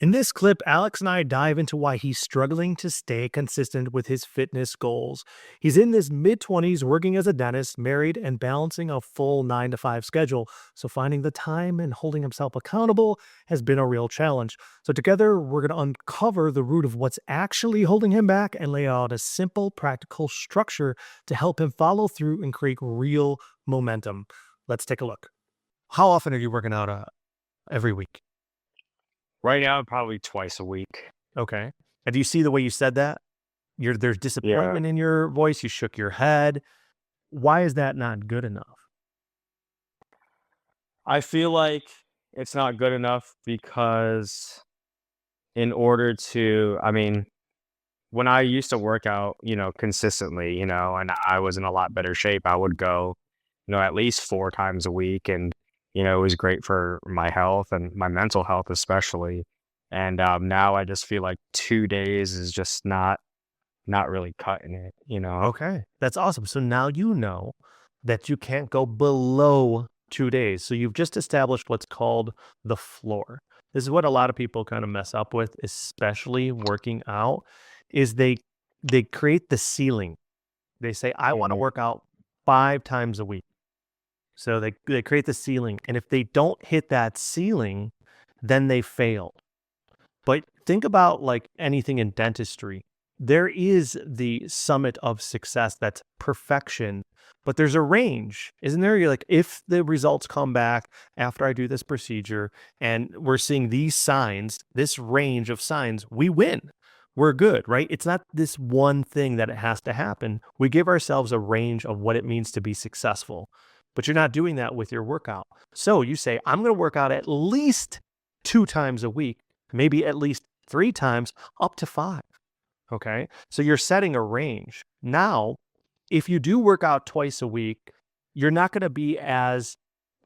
In this clip, Alex and I dive into why he's struggling to stay consistent with his fitness goals. He's in his mid 20s, working as a dentist, married, and balancing a full 9 to 5 schedule. So, finding the time and holding himself accountable has been a real challenge. So, together, we're going to uncover the root of what's actually holding him back and lay out a simple, practical structure to help him follow through and create real momentum. Let's take a look. How often are you working out every week? Right now, probably twice a week. Okay. And do you see the way you said that? There's Yeah. disappointment in your voice, you shook your head. Why is that not good enough? I feel like it's not good enough because in order to, when I used to work out, consistently, and I was in a lot better shape, I would go, at least 4 times a week. And, it was great for my health and my mental health, especially. And now I just feel like 2 days is just not really cutting it. Okay. That's awesome. So now you know that you can't go below 2 days. So you've just established what's called the floor. This is what a lot of people kind of mess up with, especially working out, is they create the ceiling. They say, I want to Mhm. work out 5 times a week. So they create the ceiling. And if they don't hit that ceiling, then they fail. But think about like anything in dentistry. There is the summit of success that's perfection, but there's a range, isn't there? You're like, if the results come back after I do this procedure and we're seeing these signs, this range of signs, we win. We're good, right? It's not this one thing that it has to happen. We give ourselves a range of what it means to be successful, but you're not doing that with your workout. So you say, I'm going to work out at least 2 times a week, maybe at least 3 times, up to 5. Okay. So you're setting a range. Now, if you do work out twice a week, you're not going to be as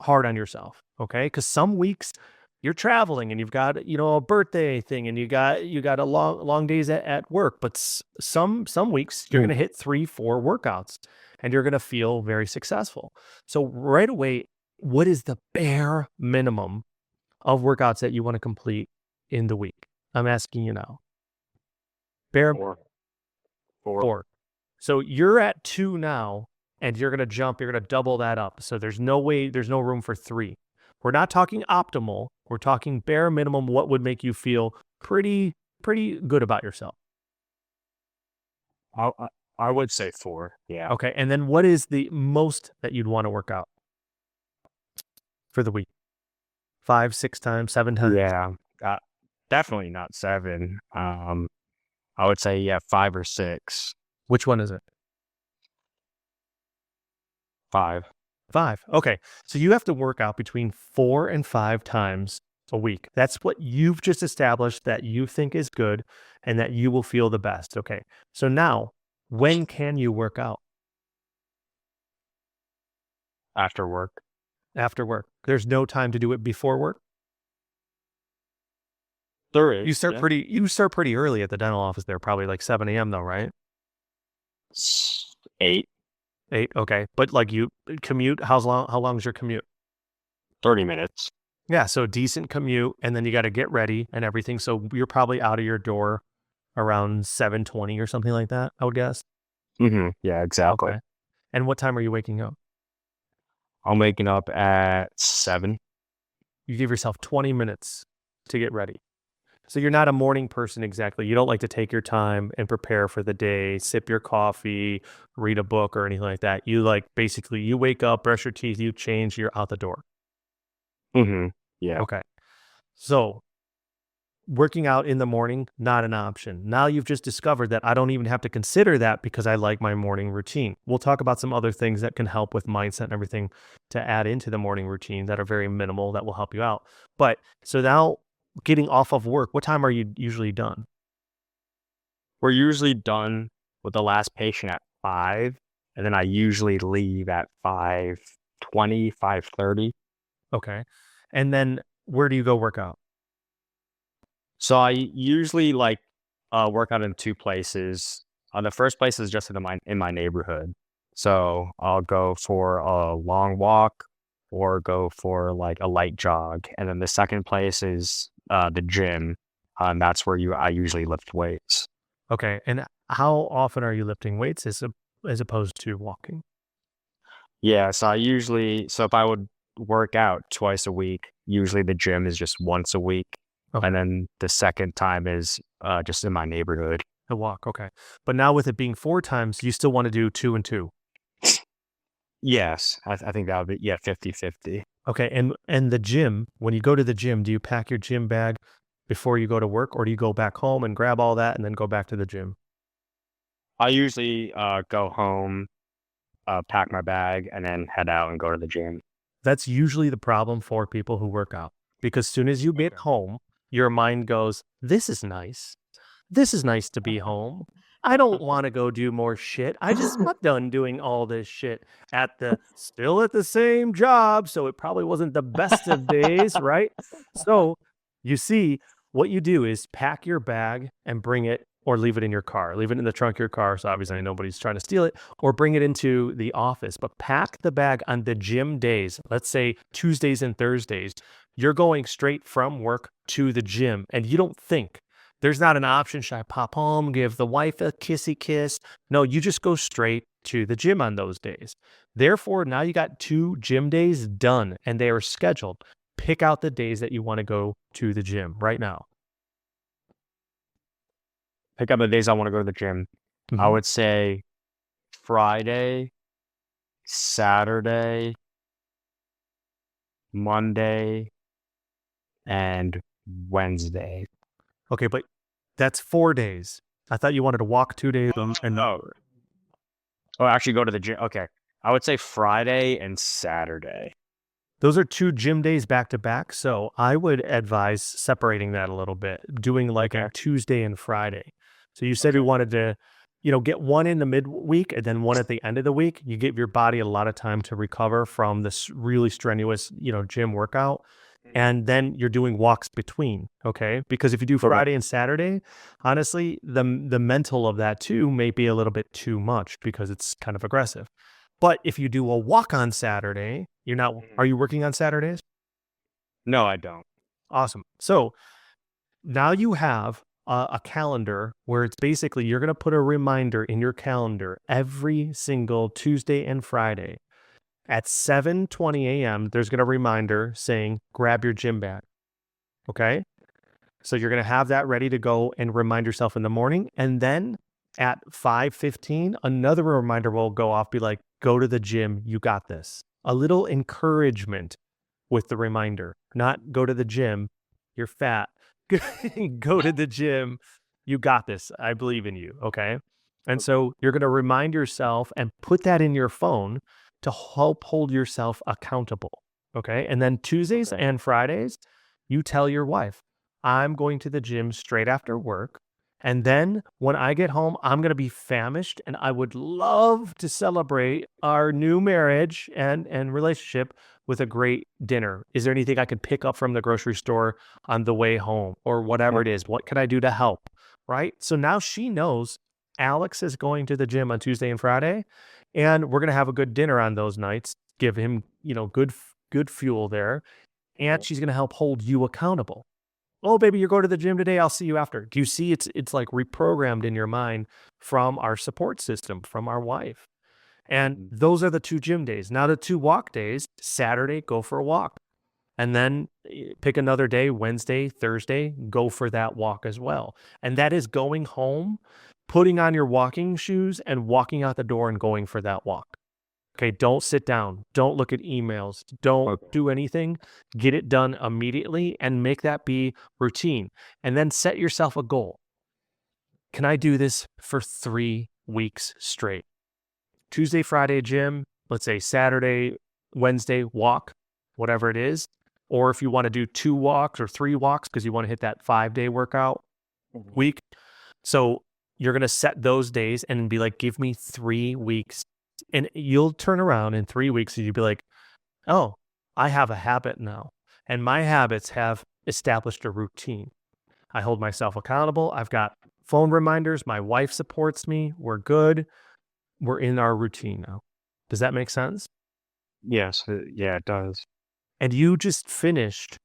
hard on yourself. Okay. Because some weeks you're traveling and you've got, a birthday thing and you got a long days at work. But some weeks you're going Mm. to hit 3, 4 workouts and you're going to feel very successful. So right away, what is the bare minimum of workouts that you want to complete in the week? I'm asking you now. Bare Four. Four. 4. So you're at 2 now, and you're gonna double that up. So there's no room for 3. We're not talking optimal. We're talking bare minimum. What would make you feel pretty good about yourself? I would say four. Yeah. Okay. And then what is the most that you'd want to work out for the week? 5, 6 times, 7 times? Yeah. Uh, Definitely not seven. I would say, yeah, 5 or 6. Which one is it? 5. 5. Okay. So you have to work out between 4 and 5 times a week. That's what you've just established that you think is good and that you will feel the best. Okay. So now, when can you work out? After work. After work. There's no time to do it before work. There You is, start yeah. pretty early at the dental office there, probably like 7 a.m. though, right? 8, 8. Okay. But like you commute, how long is your commute? 30 minutes. Yeah, so decent commute and then you got to get ready and everything. So you're probably out of your door around 7:20 or something like that, I would guess. Yeah, exactly. Okay. And what time are you waking up? I'm waking up at 7. You give yourself 20 minutes to get ready. So you're not a morning person exactly. You don't like to take your time and prepare for the day, sip your coffee, read a book or anything like that. You like basically you wake up, brush your teeth, you change, you're out the door. Yeah. Okay. So working out in the morning, not an option. Now you've just discovered that I don't even have to consider that because I like my morning routine. We'll talk about some other things that can help with mindset and everything to add into the morning routine that are very minimal that will help you out. But so now getting off of work, what time are you usually done? We're usually done with the last patient at 5, and then I usually leave at 5:20, 5:30. Okay. And then where do you go work out? So I usually work out in 2 places. The first place is just in my neighborhood. So I'll go for a long walk or go for like a light jog. And then the second place is the gym. That's where I usually lift weights. Okay. And how often are you lifting weights as opposed to walking? Yeah, so if I would work out twice a week, usually the gym is just once a week, Okay. and then the second time is just in my neighborhood. A walk. Okay. But now with it being 4 times, you still want to do 2 and 2. Yes, I think that would be, yeah, 50-50. Okay. And the gym, when you go to the gym, do you pack your gym bag before you go to work, or do you go back home and grab all that and then go back to the gym? I usually go home, pack my bag, and then head out and go to the gym. That's usually the problem for people who work out because soon as you get Okay. home, your mind goes, "This is nice. This is nice to be home. I don't want to go do more shit. I just got done doing all this shit still at the same job, so it probably wasn't the best of days, right?" So, you see, what you do is pack your bag and bring it or leave it in your car. Leave it in the trunk of your car so obviously nobody's trying to steal it, or bring it into the office, but pack the bag on the gym days. Let's say Tuesdays and Thursdays. You're going straight from work to the gym and you don't think there's not an option. Should I pop home, give the wife a kissy kiss? No, you just go straight to the gym on those days. Therefore, now you got 2 gym days done and they are scheduled. Pick out the days that you want to go to the gym right now. Pick up the days I want to go to the gym. I Mhm. would say Friday, Saturday, Monday, and Wednesday. Okay, but that's 4 days. I thought you wanted to walk 2 days and not. Oh, oh, actually go to the gym. Okay. I would say Friday and Saturday. Those are 2 gym days back to back. So I would advise separating that a little bit, doing like Okay. a Tuesday and Friday. So you said you Okay. wanted to, get one in the midweek and then one at the end of the week. You give your body a lot of time to recover from this really strenuous, gym workout. And then you're doing walks between, okay? Because if you do Okay. Friday and Saturday, honestly, the mental of that too may be a little bit too much because it's kind of aggressive. But if you do a walk on Saturday, you're not Mhm. are you working on Saturdays? No, I don't. Awesome. So, now you have a calendar where it's basically you're gonna put a reminder in your calendar every single Tuesday and Friday. At 7:20 AM, there's gonna reminder saying, "Grab your gym bag." Okay? So you're gonna have that ready to go and remind yourself in the morning, and then at 5:15, another reminder will go off, be like, "Go to the gym, you got this." A little encouragement with the reminder, not "Go to the gym, you're fat." Go to the gym, you got this. I believe in you, okay? And Okay. so you're gonna remind yourself and put that in your phone to help hold yourself accountable, okay? And then Tuesdays Okay. and Fridays, you tell your wife, "I'm going to the gym straight after work, and then when I get home, I'm gonna be famished, and I would love to celebrate our new marriage and relationship with a great dinner. Is there anything I could pick up from the grocery store on the way home or whatever it is? What can I do to help?" Right? So now she knows Alex is going to the gym on Tuesday and Friday, and we're gonna have a good dinner on those nights. Give him, good fuel there, and Okay. she's gonna help hold you accountable. "Oh, baby, you're going to the gym today. I'll see you after." Do you see it's like reprogrammed in your mind from our support system, from our wife. And Mhm. those are the 2 gym days. Now the 2 walk days, Saturday, go for a walk. And then pick another day, Wednesday, Thursday, go for that walk as well. And that is going home, putting on your walking shoes and walking out the door and going for that walk. Okay, don't sit down. Don't look at emails. Don't Okay. do anything. Get it done immediately and make that be routine. And then set yourself a goal. Can I do this for 3 weeks straight? Tuesday, Friday, gym, let's say Saturday, Wednesday, walk, whatever it is. Or if you want to do 2 walks or 3 walks because you want to hit that 5-day workout Mhm. week. So you're going to set those days and be like, give me 3 weeks. And you'll turn around in 3 weeks and you'll be like, oh, I have a habit now. And my habits have established a routine. I hold myself accountable. I've got phone reminders. My wife supports me. We're good. We're in our routine now. Does that make sense? Yes, yeah, it does. And you just finished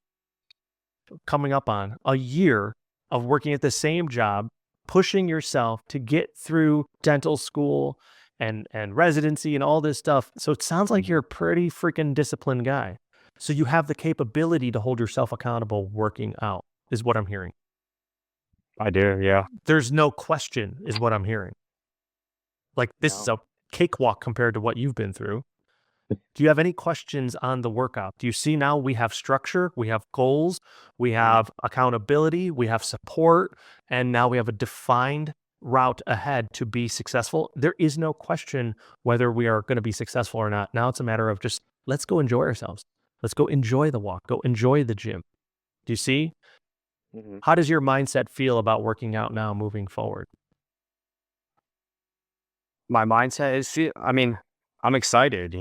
coming up on a year of working at the same job, pushing yourself to get through dental school and residency and all this stuff. So it sounds like Mhm. you're a pretty freaking disciplined guy. So you have the capability to hold yourself accountable working out, is what I'm hearing. I do, yeah. There's no question, is what I'm hearing. Like, this is No. a cakewalk compared to what you've been through. Do you have any questions on the workout? Do you see now we have structure, we have goals, we Mhm. have accountability, we have support, and now we have a defined route ahead to be successful? There is no question whether we are going to be successful or not. Now it's a matter of just let's go enjoy ourselves. Let's go enjoy the walk, go enjoy the gym. Do you see? Mhm. How does your mindset feel about working out now moving forward? My mindset is I mean, I'm excited,